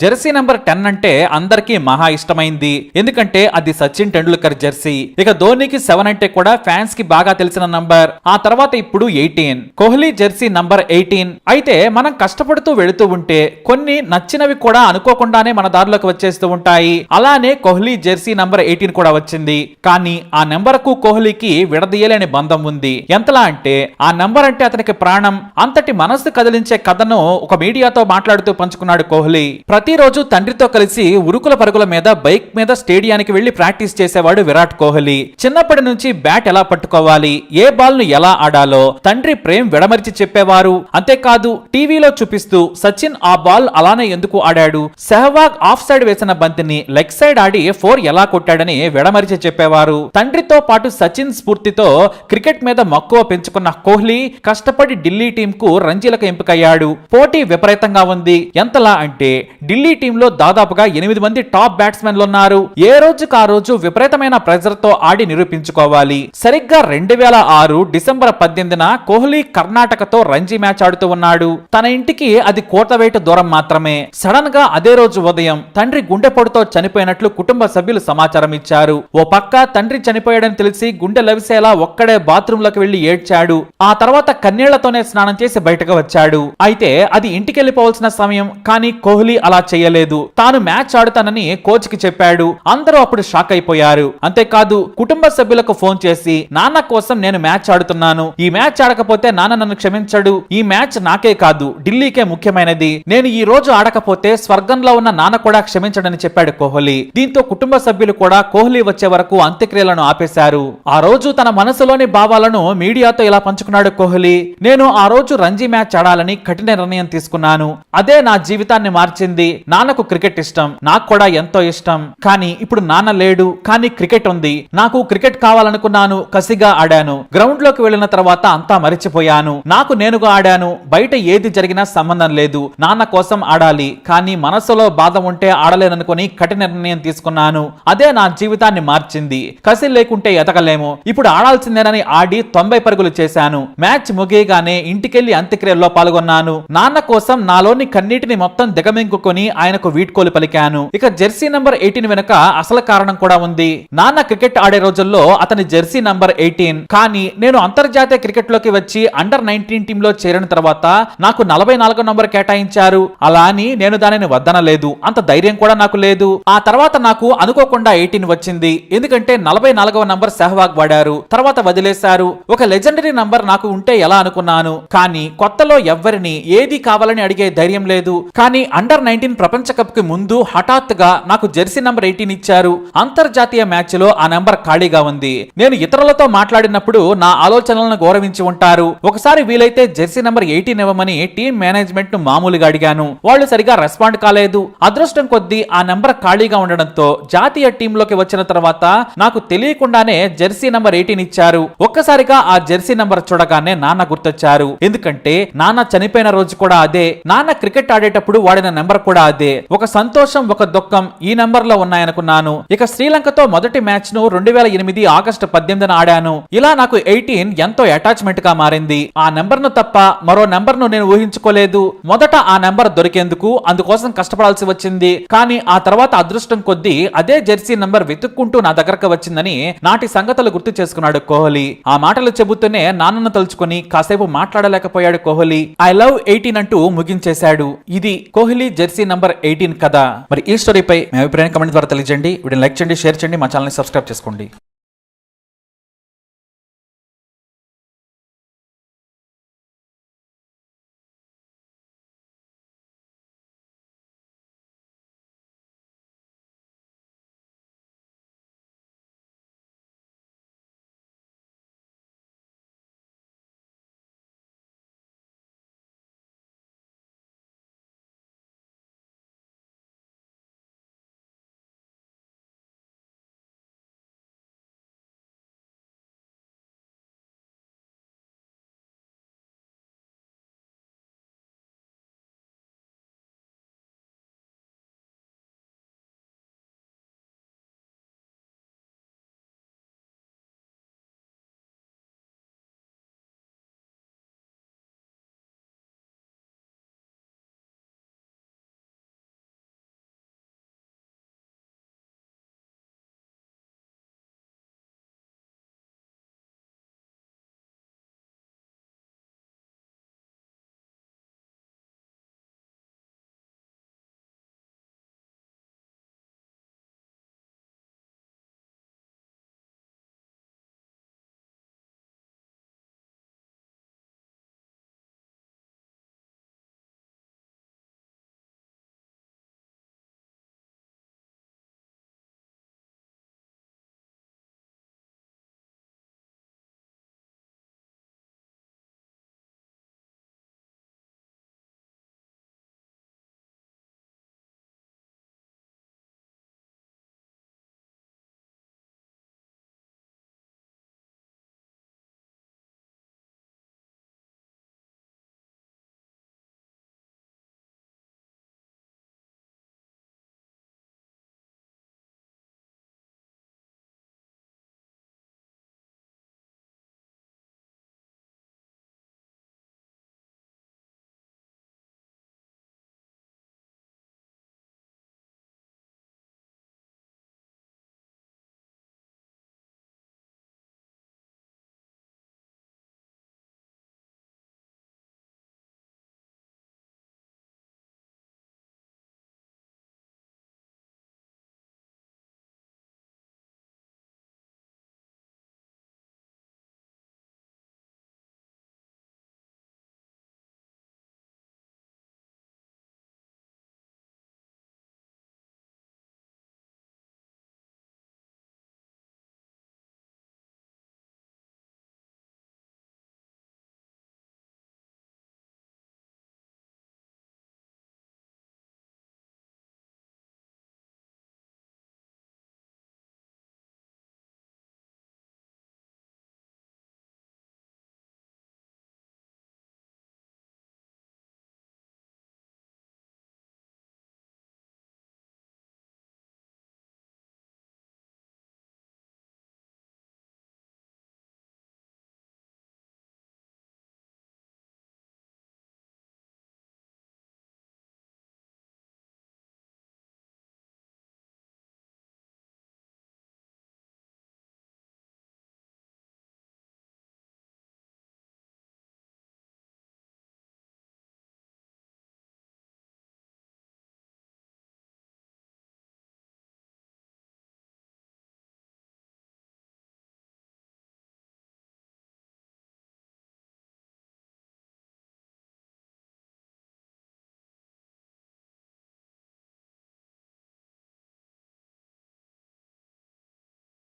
Jersey number 10 అంటే అందరికీ మహా ఇష్టమైంది, ఎందుకంటే అది సచిన్ టెండూల్కర్ జెర్సీ. ఇక ధోనికి 7 అంటే కూడా ఫ్యాన్స్ కి బాగా తెలిసిన నంబర్. ఆ తర్వాత ఇప్పుడు 18 కోహ్లీ జెర్సీ నంబర్ 18. అయితే మనం కష్టపడుతూ వెళుతూ ఉంటే కొన్ని నచ్చినవి కూడా అనుకోకుండానే మన దారిలోకి వచ్చేస్తూ ఉంటాయి. అలానే కోహ్లీ జెర్సీ నంబర్ 18 కూడా వచ్చింది. కానీ ఆ నెంబర్ కు కోహ్లీకి విడదీయలేని బంధం ఉంది. ఎంతలా అంటే ఆ నెంబర్ అంటే అతనికి ప్రాణం. అంతటి మనసు కదిలించే కథను ఒక మీడియాతో మాట్లాడుతూ పంచుకున్నాడు కోహ్లీ. ప్రతిరోజు తండ్రితో కలిసి ఉరుకుల పరుగుల మీద బైక్ మీద స్టేడియానికి వెళ్లి ప్రాక్టీస్ చేసేవాడు విరాట్ కోహ్లీ. చిన్నప్పటి నుంచి బ్యాట్ ఎలా పట్టుకోవాలి, ఏ బాల్ ను ఎలా ఆడాలో తండ్రి ప్రేమ్ విడమరిచి చెప్పేవారు. అంతేకాదు టీవీలో చూపిస్తూ సచిన్ ఆ బాల్ అలానే ఎందుకు ఆడాడు, సెహ్వాగ్ ఆఫ్ సైడ్ వేసిన బంతిని లెగ్ సైడ్ ఆడి 4 ఎలా కొట్టాడని విడమరిచి చెప్పేవారు. తండ్రితో పాటు సచిన్ స్ఫూర్తితో క్రికెట్ మీద మక్కువ పెంచుకున్న కోహ్లీ కష్టపడి ఢిల్లీ టీం కు రంజీలకు ఎంపికయ్యాడు. పోటీ విపరీతంగా ఉంది. ఎంతలా అంటే ఢిల్లీ టీంలో దాదాపుగా 8 మంది టాప్ బ్యాట్స్మెన్లు ఉన్నారు. ఏ రోజుకు ఆ రోజు విపరీతమైన ప్రెజర్ తో ఆడి నిరూపించుకోవాలి. సరిగ్గా 2006 డిసెంబర్ 18న కోహ్లీ కర్ణాటకతో రంజీ మ్యాచ్ ఆడుతూ ఉన్నాడు. తన ఇంటికి అది కోటవేట దూరం మాత్రమే. సడన్ గా అదే రోజు ఉదయం తండ్రి గుండెపోటుతో చనిపోయినట్లు కుటుంబ సభ్యులు సమాచారం ఇచ్చారు. ఓ పక్క తండ్రి చనిపోయాడని తెలిసి గుండె లవిసేలా ఒక్కడే బాత్రూమ్ లోకి వెళ్లి ఏడ్చాడు. ఆ తర్వాత కన్నీళ్లతోనే స్నానం చేసి బయటకు వచ్చాడు. అయితే అది ఇంటికెళ్లిపోవాల్సిన సమయం. కానీ కోహ్లీ అలా చేయలేదు. తాను మ్యాచ్ ఆడుతానని కోచ్ కి చెప్పాడు. అందరూ అప్పుడు షాక్ అయిపోయారు. అంతేకాదు కుటుంబ సభ్యులకు ఫోన్ చేసి నాన్న కోసం నేను మ్యాచ్ ఆడుతున్నాను, ఈ మ్యాచ్ ఆడకపోతే నాన్న నన్ను క్షమించడు, ఈ మ్యాచ్ నాకే కాదు ఢిల్లీకే ముఖ్యమైనది, నేను ఈ రోజు ఆడకపోతే స్వర్గంలో ఉన్న నాన్న కూడా క్షమించడని చెప్పాడు కోహ్లీ. దీంతో కుటుంబ సభ్యులు కూడా కోహ్లీ వచ్చే వరకు అంత్యక్రియలను ఆపేశారు. ఆ రోజు తన మనసులోని భావాలను మీడియాతో ఇలా పంచుకున్నాడు కోహ్లీ. నేను ఆ రోజు రంజీ మ్యాచ్ ఆడాలని కఠిన నిర్ణయం తీసుకున్నాను. అదే నా జీవితాన్ని మార్చింది. నాన్నకు క్రికెట్ ఇష్టం, నాకు కూడా ఎంతో ఇష్టం. కానీ ఇప్పుడు నాన్న లేడు, కానీ క్రికెట్ ఉంది. నాకు క్రికెట్ కావాలనుకున్నాను, కసిగా ఆడాను. గ్రౌండ్ లోకి వెళ్లిన తర్వాత అంతా మరిచిపోయాను. నాకు నేనుగా ఆడాను. బయట ఏది జరిగినా సంబంధం లేదు. నాన్న కోసం ఆడాలి. కానీ మనసులో బాధ ఉంటే ఆడలేననుకుని కఠిన నిర్ణయం తీసుకున్నాను. అదే నా జీవితాన్ని మార్చింది. కసి లేకుంటే ఎదగలేము. ఇప్పుడు ఆడాల్సిందేనని ఆడి 90 పరుగులు చేశాను. మ్యాచ్ ముగియగానే ఇంటికెళ్లి అంత్యక్రియల్లో పాల్గొన్నాను. నాన్న కోసం నాలోని కన్నీటిని మొత్తం దిగమింగుకొని ఆయనకు వీడ్కోలు పలికాను. ఇక జెర్సీ నంబర్ 18 వెనుక అసలు కారణం కూడా ఉంది. నాన్న క్రికెట్ ఆడే రోజుల్లో అతని జెర్సీ నంబర్ 18. కానీ నేను అంతర్జాతీయ క్రికెట్ లోకి వచ్చి అండర్ 19 టీమ్ లో చేరిన తర్వాత నాకు 44 నంబర్ కేటాయించారు. అలా అని నేను దానిని వద్దనలేదు. అంత ధైర్యం కూడా నాకు లేదు. ఆ తర్వాత నాకు అనుకోకుండా 18 వచ్చింది. ఎందుకంటే 44వ నంబర్ సెహ్వాగ్ వాడారు. తర్వాత వదిలేశారు. ఒక లెజెండరీ నంబర్ నాకు ఉంటే ఎలా అనుకున్నాను. కానీ కొత్తలో ఎవ్వరిని ఏది కావాలని అడిగే ధైర్యం లేదు. కానీ అండర్ 19 ప్రపంచ కప్ కి ముందు హఠాత్తుగా నాకు జెర్సీ నంబర్ 18 ఇచ్చారు. అంతర్జాతీయ మ్యాచ్ లో ఆ నంబర్ ఖాళీగా ఉంది. నేను ఇతరులతో మాట్లాడినప్పుడు నా ఆలోచనలను గౌరవించి ఉంటారు. ఒకసారి వీలైతే జెర్సీ నంబర్ 18 ఇవ్వమని టీం మేనేజ్మెంట్ ను మామూలుగా అడిగాను. వాళ్ళు సరిగా రెస్పాండ్ కాలేదు. అదృష్టం కొద్దీ ఆ నంబర్ ఖాళీగా ఉండడంతో జాతీయ టీంలోకి వచ్చిన తర్వాత నాకు తెలియకుండానే జెర్సీ నంబర్ 18 ఇచ్చారు. ఒక్కసారిగా ఆ జెర్సీ నంబర్ చూడగానే నాన్న గుర్తొచ్చారు. ఎందుకంటే నాన్న చనిపోయిన రోజు కూడా అదే. నాన్న క్రికెట్ ఆడేటప్పుడు వాడిన నెంబర్ కూడా అదే. ఒక సంతోషం, ఒక దుఃఖం ఈ నెంబర్ లో ఉన్నాయనుకున్నాను. ఇక శ్రీలంకతో మొదటి మ్యాచ్ ను 2008 ఆగస్టు 18న ఆడాను. ఇలా నాకు 18 ఎంతో అటాచ్మెంట్ గా మారింది. ఆ నెంబర్ ను తప్ప మరో నెంబర్ ను నేను ఊహించుకోలేదు. మొదట ఆ నెంబర్ దొరికేందుకు అందుకోసం కష్టపడాల్సి వచ్చింది. కానీ ఆ తర్వాత అదృష్టం కొద్దీ అదే జెర్సీ నెంబర్ వెతుక్కుంటూ నా దగ్గరకు వచ్చిందని నాటి సంగతులు గుర్తు చేసుకున్నాడు కోహ్లీ. ఆ మాటలు చెబుతూనే నాన్నను తలుచుకుని కాసేపు మాట్లాడలేకపోయాడు కోహ్లీ. ఐ లవ్ 18 అంటూ ముగించేశాడు. ఇది కోహ్లీ జెర్సీ నంబర్ 18 కథ. మరి ఈ స్టోరీపై మీ అభిప్రాయం కామెంట్ ద్వారా తెలియజేయండి. వీడియోని లైక్ చేయండి, షేర్ చేయండి, మా ఛానల్ ని సబ్స్క్రైబ్ చేసుకోండి.